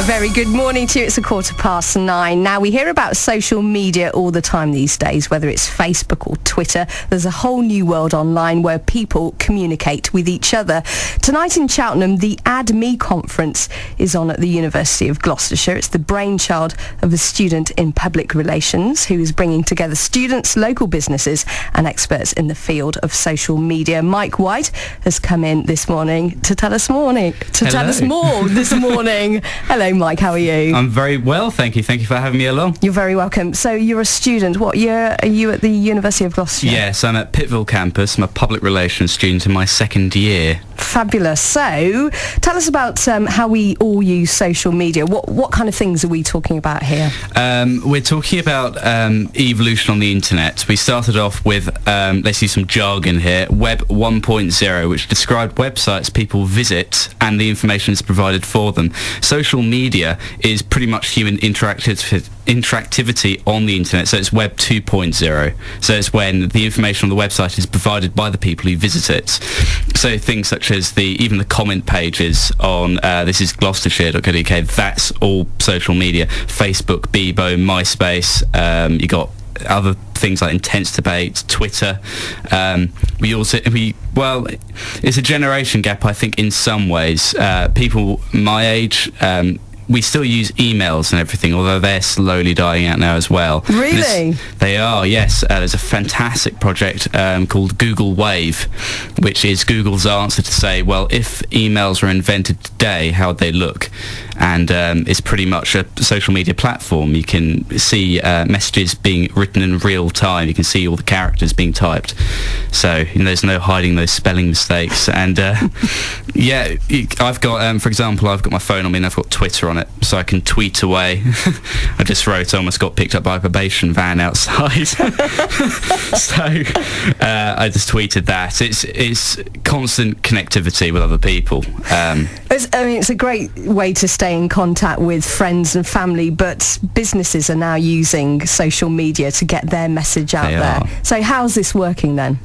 very good morning to you. It's 9:15. Now, we hear about social media all the time these days, whether it's Facebook or Twitter. There's a whole new world online where people communicate with each other. Tonight in Cheltenham, the AdMe conference is on at the University of Gloucestershire. It's the brainchild of a student in public relations who is bringing together students, local businesses and experts in the field of social media. Mike White has come in this morning to tell us more this morning. Hello, Mike. How are you? I'm very well, thank you. Thank you for having me along. You're very welcome. So you're a student. What year are you at the University of Gloucestershire? Yes, I'm at Pittville campus. I'm a public relations student in my second year. Fabulous. So tell us about how we all use social media. What kind of things are we talking about here? We're talking about evolution on the internet. We started off with, let's use some jargon here, Web 1.0, which described websites people visit and the information is provided for them. Social media is pretty much human interactivity on the internet, so it's Web 2.0. So it's when the information on the website is provided by the people who visit it. So things such as even the comment pages on this is Gloucestershire.co.uk, that's all social media. Facebook, Bebo, MySpace, you got other things like intense debate, Twitter. It's a generation gap, I think, in some ways. People my age, we still use emails and everything, although they're slowly dying out now as well. Really? They are, yes. There's a fantastic project called Google Wave, which is Google's answer to say, well, if emails were invented today, how would they look? And it's pretty much a social media platform. You can see messages being written in real time. You can see all the characters being typed. So there's no hiding those spelling mistakes. And I've got, for example, I've got my phone on me and I've got Twitter on it, so I can tweet away. I just wrote, I almost got picked up by a probation van outside. So I just tweeted that. It's constant connectivity with other people. It's a great way to stay in contact with friends and family, but businesses are now using social media to get their message out there. So how's this working then?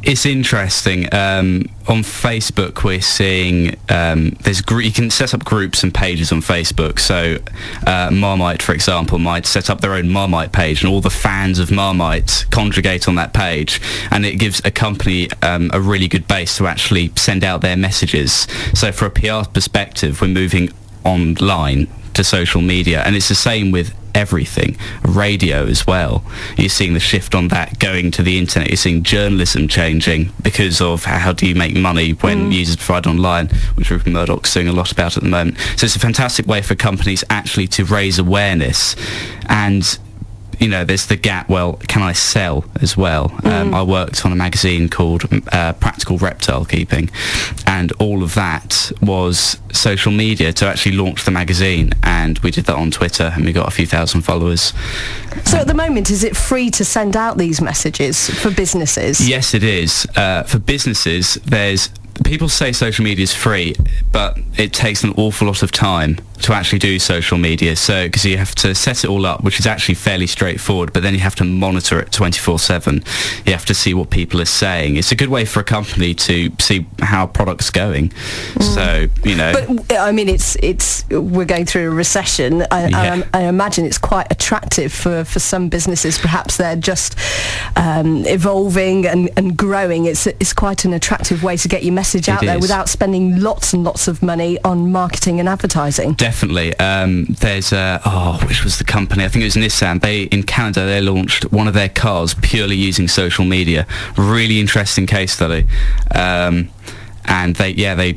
It's interesting. On Facebook, we're seeing you can set up groups and pages on Facebook. So Marmite, for example, might set up their own Marmite page, and all the fans of Marmite congregate on that page, and it gives a company a really good base to actually send out their messages. So for a PR perspective, we're moving online to social media, and it's the same with everything. Radio as well, you're seeing the shift on that going to the internet. You're seeing journalism changing because of how do you make money when users provide online, which Rupert Murdoch's doing a lot about at the moment. So it's a fantastic way for companies actually to raise awareness. And there's the gap, well, can I sell as well? I worked on a magazine called Practical Reptile Keeping, and all of that was social media to actually launch the magazine, and we did that on Twitter, and we got a few thousand followers. So at the moment, is it free to send out these messages for businesses? Yes, it is. For businesses, people say social media is free, but it takes an awful lot of time to actually do social media. So because you have to set it all up, which is actually fairly straightforward, but then you have to monitor it 24/7. You have to see what people are saying. It's a good way for a company to see how a product's going. So But I mean, it's we're going through a recession. I imagine it's quite attractive for some businesses. Perhaps they're just evolving and growing. It's quite an attractive way to get your message out there without spending lots and lots of money on marketing and advertising. Definitely. There's which was the company? I think it was Nissan. In Canada, they launched one of their cars purely using social media. Really interesting case study. And I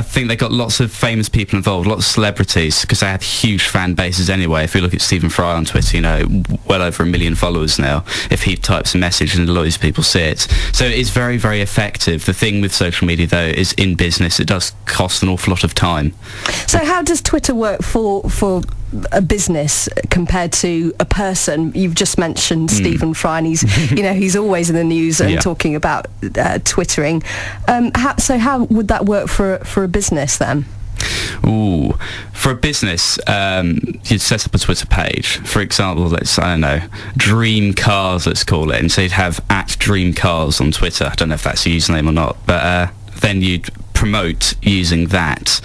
think they got lots of famous people involved, lots of celebrities, because they had huge fan bases anyway. If you look at Stephen Fry on Twitter, well over 1 million followers now. If he types a message and a lot of these people see it. So it's very, very effective. The thing with social media, though, is in business, it does cost an awful lot of time. So how does Twitter work for a business compared to a person? You've just mentioned Stephen Fry, and he's always in the news and talking about twittering. How would that work for a business then? Ooh, for a business, you'd set up a Twitter page. For example, Dream Cars, let's call it. And so you'd have @Dream Cars on Twitter. I don't know if that's a username or not, but then you'd promote using that.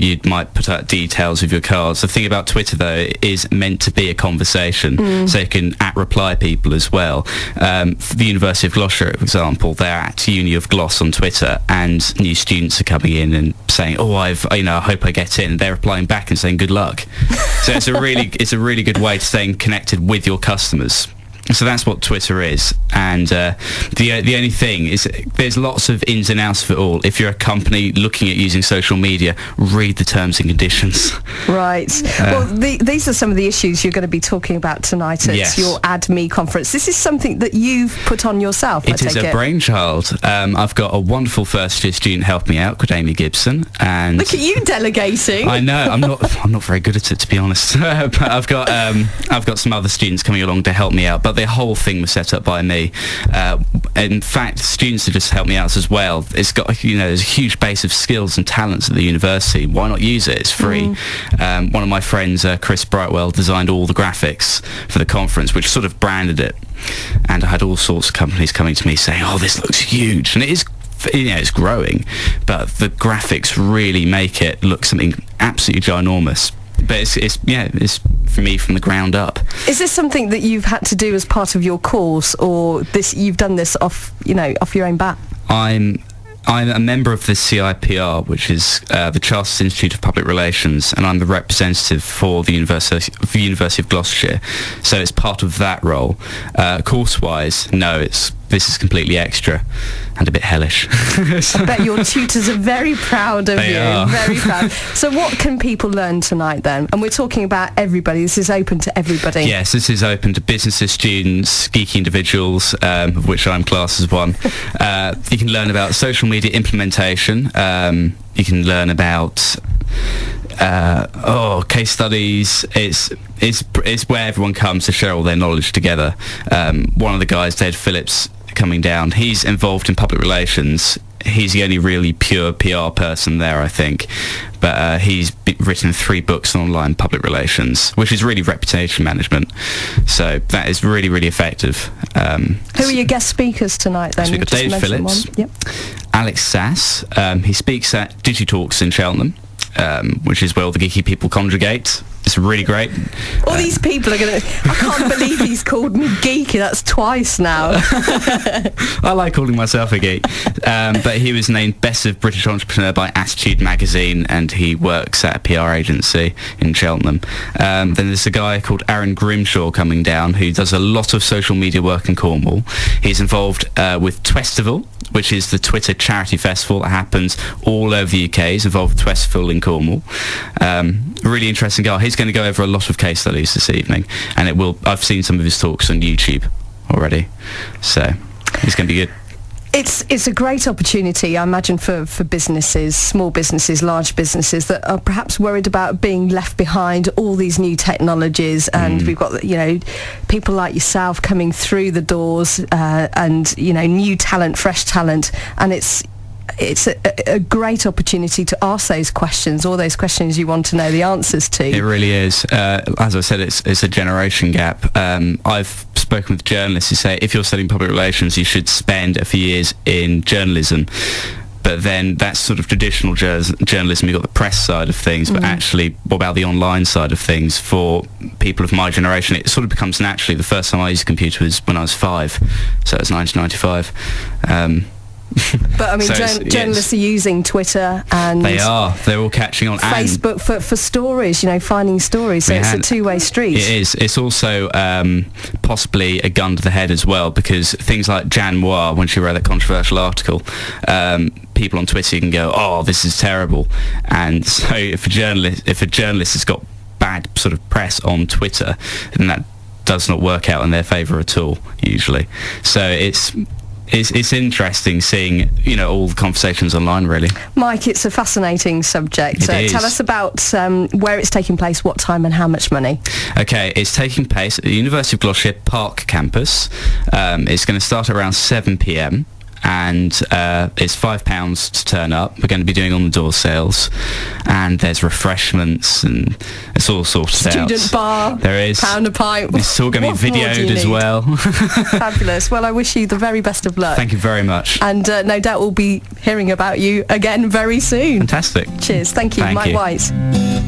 You might put out details of your cards. The thing about Twitter, though, it is meant to be a conversation, so you can reply people as well. For the University of Gloucestershire, for example, they're at Uni of Gloss on Twitter, and new students are coming in and saying, "Oh, I hope I get in." They're replying back and saying, "Good luck." So it's a really good way to stay connected with your customers. So that's what Twitter is, and the only thing is there's lots of ins and outs of it all. If you're a company looking at using social media, read the terms and conditions. Right. Well, these are some of the issues you're going to be talking about tonight at your AdMe conference. This is something that you've put on yourself, I take it. It is a brainchild. I've got a wonderful first-year student helping me out called Amy Gibson, and look at you delegating. I know I'm not very good at it, to be honest. But I've got some other students coming along to help me out. But the whole thing was set up by me. In fact, students have just helped me out as well. It's got, there's a huge base of skills and talents at the university. Why not use it? It's free. One of my friends, Chris Brightwell, designed all the graphics for the conference, which sort of branded it. And I had all sorts of companies coming to me saying, "Oh, this looks huge," and it is. It's growing, but the graphics really make it look something absolutely ginormous. But it's for me from the ground up. Is this something that you've had to do as part of your course, or you've done this off your own bat? I'm a member of the CIPR, which is the Chartered Institute of Public Relations, and I'm the representative for the University of Gloucestershire. So it's part of that role. Course-wise, no, this is completely extra and a bit hellish. I bet your tutors are very proud of you. Are. Very proud. So what can people learn tonight then? And we're talking about everybody. This is open to everybody. Yes, this is open to businesses, students, geeky individuals, of which I'm classed as one. You can learn about social media implementation. You can learn about case studies. It's where everyone comes to share all their knowledge together. One of the guys, Ted Phillips, coming down, he's involved in public relations. He's the only really pure PR person there, I think. But he's written 3 books on online public relations, which is really reputation management. So that is really, really effective. Who are your guest speakers tonight then? So we've got Dave Phillips, Alex Sass. He speaks at DigiTalks in Cheltenham, which is where all the geeky people congregate. It's really great. All these people are going to... I can't believe he's called me geeky. That's twice now. I like calling myself a geek. But he was named Best of British Entrepreneur by Attitude magazine, and he works at a PR agency in Cheltenham. Then there's a guy called Aaron Grimshaw coming down who does a lot of social media work in Cornwall. He's involved with Twestival, which is the Twitter charity festival that happens all over the UK. He's involved with Twestival in Cornwall. Really interesting guy. He's going to go over a lot of case studies this evening, and I've seen some of his talks on YouTube already, so it's going to be good. It's a great opportunity, I imagine, for businesses, small businesses, large businesses that are perhaps worried about being left behind, all these new technologies, and we've got people like yourself coming through the doors, and new talent, fresh talent, and it's a great opportunity to ask those questions, all those questions you want to know the answers to. It really is. As I said, it's a generation gap. I've spoken with journalists who say if you're studying public relations, you should spend a few years in journalism. But then that's sort of traditional journalism. You've got the press side of things, but actually, what about the online side of things? For people of my generation, it sort of becomes naturally. The first time I used a computer was when I was 5, so it was 1995. But I mean, journalists are using Twitter, and they're all catching on. Facebook for stories, finding stories. So it's a two-way street. It is. It's also possibly a gun to the head as well, because things like Jan Moir, when she wrote that controversial article, people on Twitter can go, "Oh, this is terrible," and so if a journalist has got bad sort of press on Twitter, then that does not work out in their favour at all usually. So it's interesting seeing, all the conversations online, really. Mike, it's a fascinating subject. Tell us about where it's taking place, what time and how much money. Okay, it's taking place at the University of Gloucestershire Park campus. It's going to start around 7 p.m. and it's £5 to turn up. We're going to be doing on the door sales, and there's refreshments and it's all sorted out. Student bar. There is. Pound a pint. It's all going to be videoed as well. Fabulous. Well, I wish you the very best of luck. Thank you very much. And no doubt we'll be hearing about you again very soon. Fantastic. Cheers. Thank you. Thank Mike you. Wise.